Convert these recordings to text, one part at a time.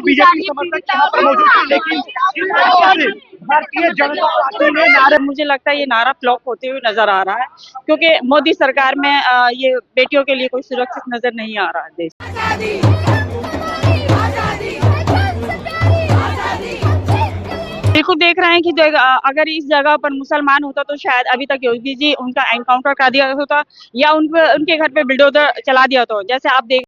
BJP समर्थक यहाँ पर मौजूद थे, लेकिन भारतीय जनता पार्टी ने नारे। मुझे लगता है ये नारा फ्लॉप होते हुए नजर आ रहा है, क्योंकि मोदी सरकार में ये बेटियों के लिए कोई सुरक्षित नजर नहीं आ रहा है देश। बिल्कुल देख रहे हैं कि अगर इस जगह पर मुसलमान होता तो शायद अभी तक योगी जी उनका एनकाउंटर कर दिया होता या उनके घर पे बुलडोजर चला दिया होता। जैसे आप देख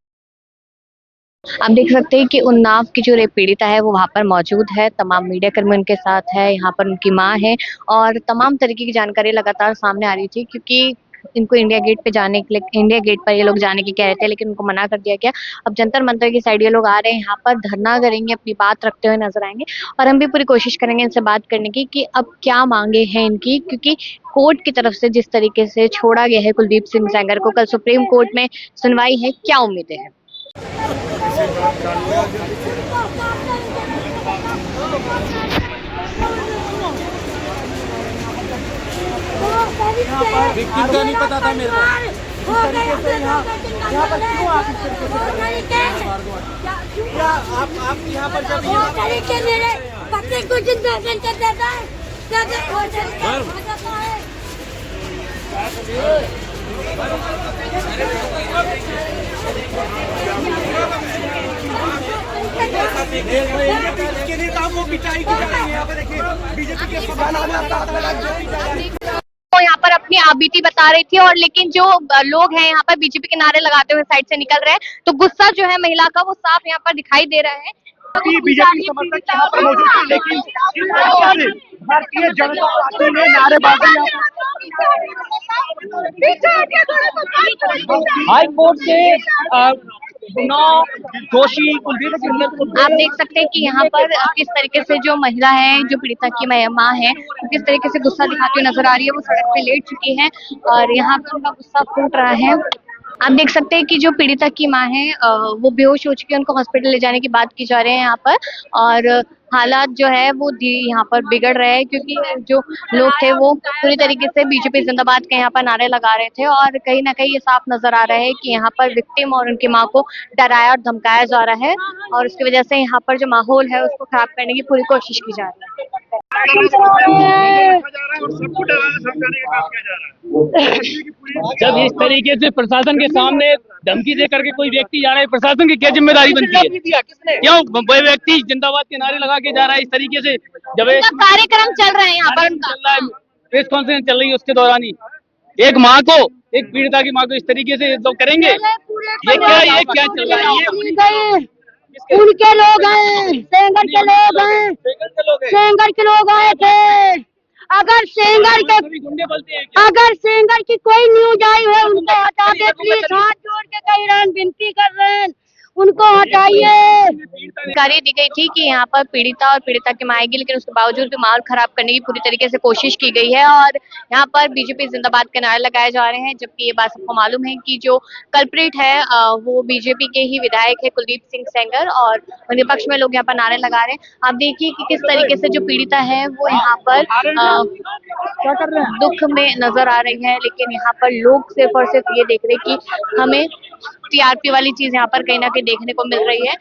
सकते हैं कि उन्नाव की जो पीड़िता है वो वहाँ पर मौजूद है, तमाम मीडिया कर्मी उनके साथ है, यहाँ पर उनकी माँ है और तमाम तरीके की जानकारी लगातार सामने आ रही थी, क्योंकि इनको इंडिया गेट पे जाने के लिए, इंडिया गेट पर ये लोग जाने की कह रहे थे, लेकिन उनको मना कर दिया गया। अब जंतर मंतर की साइड ये लोग आ रहे हैं, यहाँ पर धरना करेंगे, अपनी बात रखते हुए नजर आएंगे और हम भी पूरी कोशिश करेंगे इनसे बात करने की कि अब क्या मांगे हैं इनकी, क्योंकि कोर्ट की तरफ से जिस तरीके से छोड़ा गया है कुलदीप सिंह सेंगर को, कल सुप्रीम कोर्ट में सुनवाई है, क्या उम्मीदें हैं? विक्टिम का नहीं पता था मेरे को। इस तरीके से यहाँ पर क्यों आप इस तरीके से क्या आप यहाँ पर जब मेरे बच्चे को जिंदा कर देता है इसके लिए काम वो पिटाई की जा रही है। यहाँ पर देखिए बीजेपी के तो यहाँ पर अपनी आबीती बता रही थी, और लेकिन जो लोग हैं यहाँ पर बीजेपी के नारे लगाते हुए साइड से निकल रहे हैं, तो गुस्सा जो है महिला का वो साफ यहाँ पर दिखाई दे रहा है। बीजेपी समर्थक यहाँ पर मौजूद थे, लेकिन भारतीय जनता पार्टी ने नारेबाजी। हाई कोर्ट से दोषी कुलदीप सिंह, आप देख सकते हैं कि यहाँ पर किस तरीके से जो महिला है, जो पीड़िता की माँ है, किस तरीके से गुस्सा दिखाती हुई नजर आ रही है। वो सड़क पे लेट चुकी है और यहाँ पर उनका गुस्सा फूट रहा है। आप देख सकते हैं कि जो पीड़िता की माँ है वो बेहोश हो चुकी है, उनको हॉस्पिटल ले जाने की बात की जा रही है यहाँ पर, और हालात जो है वो यहाँ पर बिगड़ रहे हैं, क्योंकि जो लोग थे वो पूरी तरीके से बीजेपी जिंदाबाद के यहाँ पर नारे लगा रहे थे, और कहीं ना कहीं ये साफ नजर आ रहा है कि यहाँ पर विक्टिम और उनकी माँ को डराया और धमकाया जा रहा है, और उसकी वजह से यहाँ पर जो माहौल है उसको खराब करने की पूरी कोशिश की जा रही है। जब इस तरीके से प्रशासन के सामने धमकी दे करके कोई व्यक्ति जा रहा है, प्रशासन की क्या जिम्मेदारी बनती है? क्यों वो व्यक्ति जिंदाबाद के नारे लगा के जा रहा है इस तरीके से? जब कार्यक्रम चल रहा है यहाँ पर, चल रहा है, प्रेस कॉन्फ्रेंस चल रही है, उसके दौरान ही एक माँ को, एक पीड़िता की माँ को इस तरीके से लोग करेंगे, ये क्या चल रहा है? उनके लोग हैं, सेंगर के लोग हैं, सेंगर के लोग आए थे। अगर सेंगर की कोई न्यूज आई है उनको हटा दे प्लीज, हाथ जोड़ के कह रहे हैं, विनती कर रहे हैं, उनको हटाइए। जानकारी दी गई थी कि यहाँ पर पीड़िता और पीड़िता की माँ आएगी, लेकिन उसके बावजूद भी माहौल खराब करने की पूरी तरीके से कोशिश की गई है, और यहाँ पर बीजेपी जिंदाबाद के नारे लगाए जा रहे हैं, जबकि ये बात सबको मालूम है कि जो कल्प्रिट है वो बीजेपी के ही विधायक है कुलदीप सिंह सेंगर, और उनके पक्ष में लोग यहाँ पर नारे लगा रहे हैं। आप देखिए कि किस तरीके से जो पीड़िता है वो यहाँ पर दुख में नजर आ रही है, लेकिन यहाँ पर लोग सिर्फ और सिर्फ ये देख रहे कि हमें टीआरपी वाली चीज यहाँ पर कहीं ना कहीं देखने को मिल रही है।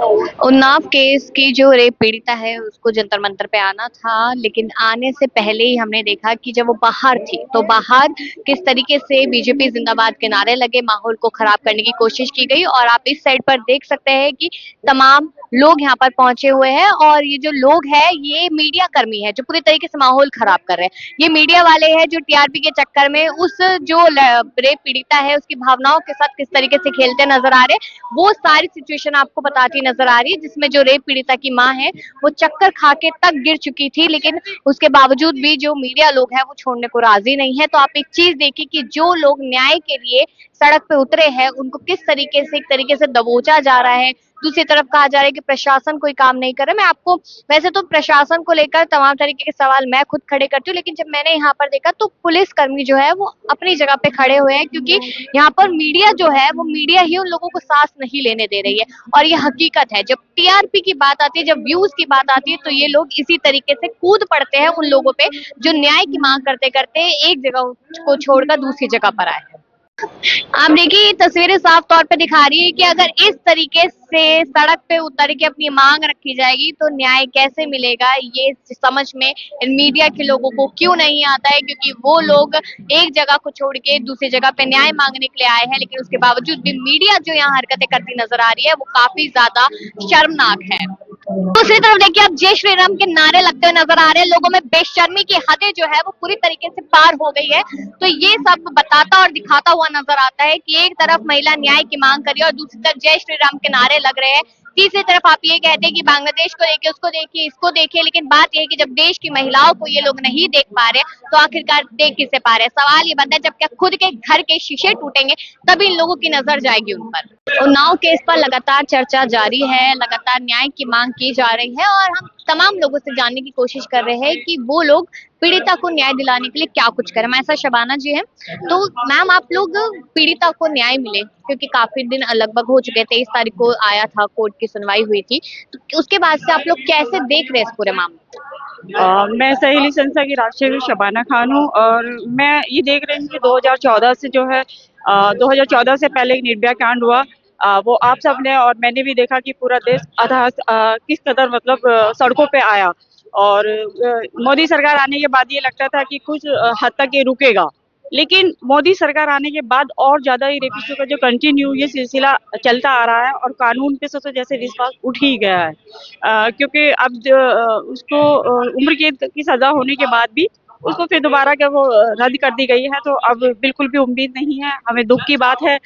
उन्नाव केस की जो रेप पीड़िता है उसको जंतर मंतर पे आना था, लेकिन आने से पहले ही हमने देखा कि जब वो बाहर थी तो बाहर किस तरीके से बीजेपी जिंदाबाद के नारे लगे, माहौल को खराब करने की कोशिश की गई। और आप इस साइड पर देख सकते हैं कि तमाम लोग यहाँ पर पहुंचे हुए हैं और ये जो लोग हैं ये मीडिया कर्मी है जो पूरी तरीके से माहौल खराब कर रहे हैं। ये मीडिया वाले हैं जो टीआरपी के चक्कर में उस जो रेप पीड़िता है उसकी भावनाओं के साथ किस तरीके से खेलते नजर आ रहे हैं, वो सारी सिचुएशन आपको बताती नजर आ रही है, जिसमें जो रेप पीड़िता की माँ है वो चक्कर खा के तक गिर चुकी थी, लेकिन उसके बावजूद भी जो मीडिया लोग हैं वो छोड़ने को राजी नहीं है। तो आप एक चीज देखिए कि जो लोग न्याय के लिए सड़क पे उतरे हैं उनको किस तरीके से एक तरीके से दबोचा जा रहा है। दूसरी तरफ कहा जा रहा है कि प्रशासन कोई काम नहीं कर रहा। मैं आपको वैसे तो प्रशासन को लेकर तमाम तरीके के सवाल मैं खुद खड़े करती हूँ, लेकिन जब मैंने यहाँ पर देखा तो पुलिस कर्मी जो है वो अपनी जगह पे खड़े हुए हैं, क्योंकि यहाँ पर मीडिया जो है वो मीडिया ही उन लोगों को सांस नहीं लेने दे रही है। और ये हकीकत है, जब टीआरपी की बात आती है, जब व्यूज की बात आती है, तो ये लोग इसी तरीके से कूद पड़ते हैं उन लोगों पे जो न्याय की मांग करते करते एक जगह को छोड़कर दूसरी जगह पर आए हैं। आप देखिए ये तस्वीरें साफ तौर पे दिखा रही है कि अगर इस तरीके से सड़क पे उतर के अपनी मांग रखी जाएगी तो न्याय कैसे मिलेगा, ये समझ में इन मीडिया के लोगों को क्यों नहीं आता है, क्योंकि वो लोग एक जगह को छोड़ के दूसरी जगह पे न्याय मांगने के लिए आए हैं, लेकिन उसके बावजूद भी मीडिया जो यहाँ हरकतें करती नजर आ रही है वो काफी ज्यादा शर्मनाक है। दूसरी तरफ देखिए आप जय श्री राम के नारे लगते हुए नजर आ रहे हैं, लोगों में बेशर्मी की हदें जो है वो पूरी तरीके से पार हो गई है। तो ये सब बताता और दिखाता हुआ नजर आता है कि एक तरफ महिला न्याय की मांग कर रही है और दूसरी तरफ जय श्री राम के नारे लग रहे हैं। तीसरी तरफ आप ये कहते हैं कि बांग्लादेश को देखिए, उसको देखिए, इसको देखिए, लेकिन बात यह है कि जब देश की महिलाओं को ये लोग नहीं देख पा रहे तो आखिरकार देख किसे पा रहे। सवाल ये बनता है जब क्या खुद के घर के शीशे टूटेंगे तभी इन लोगों की नजर जाएगी उन पर। उन्नाव केस पर लगातार चर्चा जारी है, लगातार न्याय की मांग की जा रही है और हम तमाम लोगों से जानने की कोशिश कर रहे हैं कि वो लोग पीड़िता को न्याय दिलाने के लिए क्या कुछ करें। हमारे साथ शबाना जी हैं। तो मैम आप लोग पीड़िता को न्याय मिले, क्योंकि काफी दिन लगभग हो चुके थे, 23 तारीख को आया था, कोर्ट की सुनवाई हुई थी, तो उसके बाद से आप लोग कैसे देख रहे हैं इस पूरे मामले? मैं सहेली संस्था की राष्ट्रीय शबाना खान हूँ और मैं ये देख रही हूँ कि 2014 से जो है 2014 से पहले एक निर्भया कांड हुआ, वो आप सब ने और मैंने भी देखा कि पूरा देश किस कदर मतलब सड़कों पे आया और मोदी सरकार आने के बाद ये लगता था कि कुछ हद तक ये रुकेगा, लेकिन मोदी सरकार आने के बाद और ज्यादा ही रेपिस्टों का जो कंटिन्यू ये सिलसिला चलता आ रहा है और कानून पे तो जैसे विश्वास उठ ही गया है, क्योंकि अब उसको उम्र कैद की सजा होने के बाद भी उसको फिर दोबारा क्या वो रद्द कर दी गई है। तो अब बिल्कुल भी उम्मीद नहीं है। हमें दुख की बात है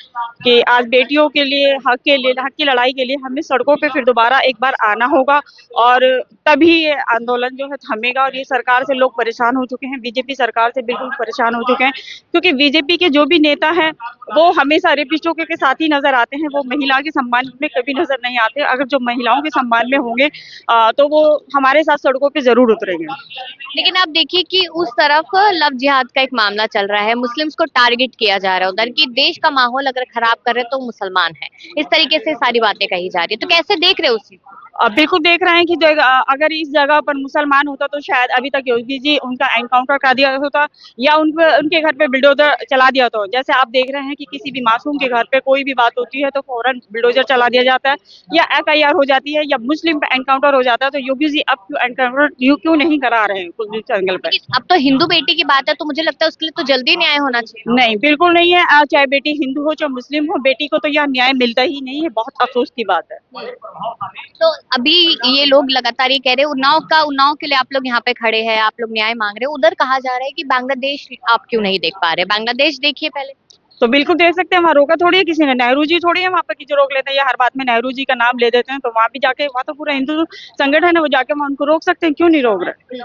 कि आज बेटियों के लिए हक की लड़ाई के लिए हमें सड़कों पे फिर दोबारा एक बार आना होगा और तभी ये आंदोलन जो है थमेगा। और ये सरकार से लोग परेशान हो चुके हैं, बीजेपी सरकार से बिल्कुल परेशान हो चुके हैं, क्योंकि बीजेपी के जो भी नेता हैं वो हमेशा रेपिस्टों के साथ ही नजर आते हैं, वो महिला के सम्मान में कभी नजर नहीं आते। अगर जो महिलाओं के सम्मान में होंगे तो वो हमारे साथ सड़कों पे जरूर उतरेंगे। लेकिन आप देखिए कि उस तरफ लव जिहाद का एक मामला चल रहा है, मुस्लिम्स को टारगेट किया जा रहा है उधर, कि देश का माहौल अगर खराब कर रहे तो मुसलमान है, इस तरीके से सारी बातें कही जा रही है। तो कैसे देख रहे हो उसी? बिल्कुल देख रहे हैं कि अगर इस जगह पर मुसलमान होता तो शायद अभी तक योगी जी उनका एनकाउंटर कर दिया होता या उनके घर पे बिल्डोजर चला दिया होता। जैसे आप देख रहे हैं कि किसी भी मासूम के घर पे कोई भी बात होती है तो फौरन बिल्डोजर चला दिया जाता है या FIR हो जाती है या मुस्लिम पे एनकाउंटर हो जाता है। तो योगी जी अब एनकाउंटर क्यों नहीं करा रहे हैं कुलदीप सेंगर पे? अब तो हिंदू बेटी की बात है तो मुझे लगता है उसके लिए तो जल्दी न्याय होना चाहिए। नहीं, बिल्कुल नहीं है। चाहे बेटी हिंदू हो चाहे मुस्लिम हो, बेटी को तो यह न्याय मिलता ही नहीं है। बहुत अफसोस की बात है। तो अभी ये लोग लगातार ये कह रहे हैं उन्नाव के लिए आप लोग यहाँ पे खड़े हैं, आप लोग न्याय मांग रहे हो, उधर कहा जा रहा है कि बांग्लादेश आप क्यों नहीं देख पा रहे? बांग्लादेश देखिए पहले। तो बिल्कुल देख सकते हैं, वहाँ रोका थोड़ी है किसी ने। नेहरू जी थोड़ी है वहाँ पर कि जो रोक लेते हैं या हर बात में नेहरू जी का नाम ले देते हैं। तो वहाँ भी जाके, वहाँ तो पूरा हिंदू संगठन है, वो जाके वहाँ उनको रोक सकते हैं, क्यों नहीं रोक रहे?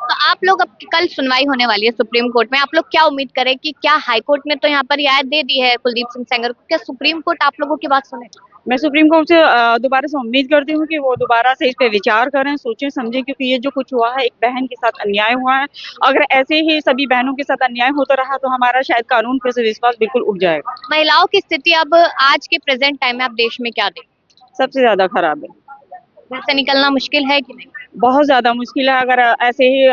तो आप लोग अब कल सुनवाई होने वाली है सुप्रीम कोर्ट में, आप लोग क्या उम्मीद करें कि क्या हाई कोर्ट ने तो यहाँ पर रियायत दे दी है कुलदीप सिंह सेंगर को, क्या सुप्रीम कोर्ट आप लोगों की बात सुने? मैं सुप्रीम कोर्ट से दोबारा से उम्मीद करती हूँ कि वो दोबारा से इस पे विचार करें, सोचें समझें, क्योंकि ये जो कुछ हुआ है एक बहन के साथ अन्याय हुआ है। अगर ऐसे ही सभी बहनों के साथ अन्याय होता रहा तो हमारा शायद कानून पर से विश्वास बिल्कुल उठ जाएगा। महिलाओं की स्थिति अब आज के प्रेजेंट टाइम में आप देश में क्या देखें? सबसे ज्यादा खराब है। घर से निकलना मुश्किल है कि नहीं? बहुत ज्यादा मुश्किल है। अगर ऐसे ही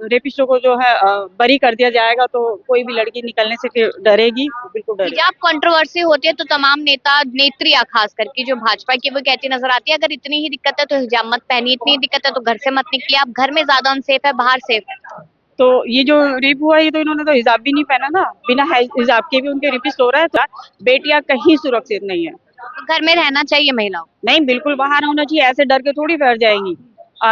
रेपिस्टों को जो है बरी कर दिया जाएगा तो कोई भी लड़की निकलने से फिर डरेगी, बिल्कुल डरेगी। हिजाब कंट्रोवर्सी होती है तो तमाम नेता नेत्रियां खास करके जो भाजपा की वो कहती नजर आती है, अगर इतनी ही दिक्कत है तो हिजाब मत पहनिए, इतनी दिक्कत है तो घर से मत निकलिए, आप घर में ज्यादा अनसेफ है, बाहर सेफ है। तो ये जो रेप हुआ ये तो इन्होंने तो हिजाब भी नहीं पहना था, बिना हिजाब के भी उनके रेपिस्ट हो रहा है। तो बेटियां कहीं सुरक्षित नहीं है। तो घर में रहना चाहिए महिलाओं को। नहीं, बिल्कुल बाहर होना चाहिए। ऐसे डर के थोड़ी बैठ जाएंगी।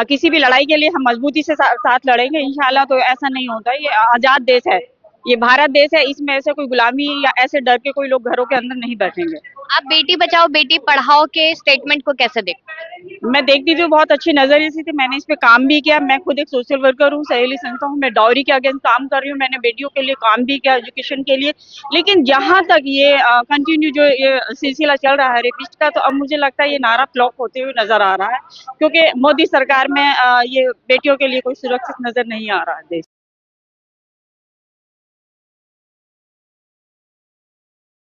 किसी भी लड़ाई के लिए हम मजबूती से साथ लड़ेंगे इंशाल्लाह। तो ऐसा नहीं होता। ये आजाद देश है, ये भारत देश है। इसमें ऐसे कोई गुलामी या ऐसे डर के कोई लोग घरों के अंदर नहीं बैठेंगे। आप बेटी बचाओ बेटी पढ़ाओ के स्टेटमेंट को कैसे देखते हैं? मैं देखती थी, बहुत अच्छी नजरिए से थी। मैंने इस पे काम भी किया। मैं खुद एक सोशल वर्कर हूँ, सहेली संस्था हूँ। मैं डाउरी के अगेंस्ट काम कर रही हूँ। मैंने बेटियों के लिए काम भी किया, एजुकेशन के लिए। लेकिन जहां तक ये कंटिन्यू जो ये सिलसिला चल रहा है रेपिस्ट का, तो अब मुझे लगता है ये नारा फ्लॉप होते हुए नजर आ रहा है, क्योंकि मोदी सरकार में ये बेटियों के लिए कोई सुरक्षित नजर नहीं आ रहा है देश।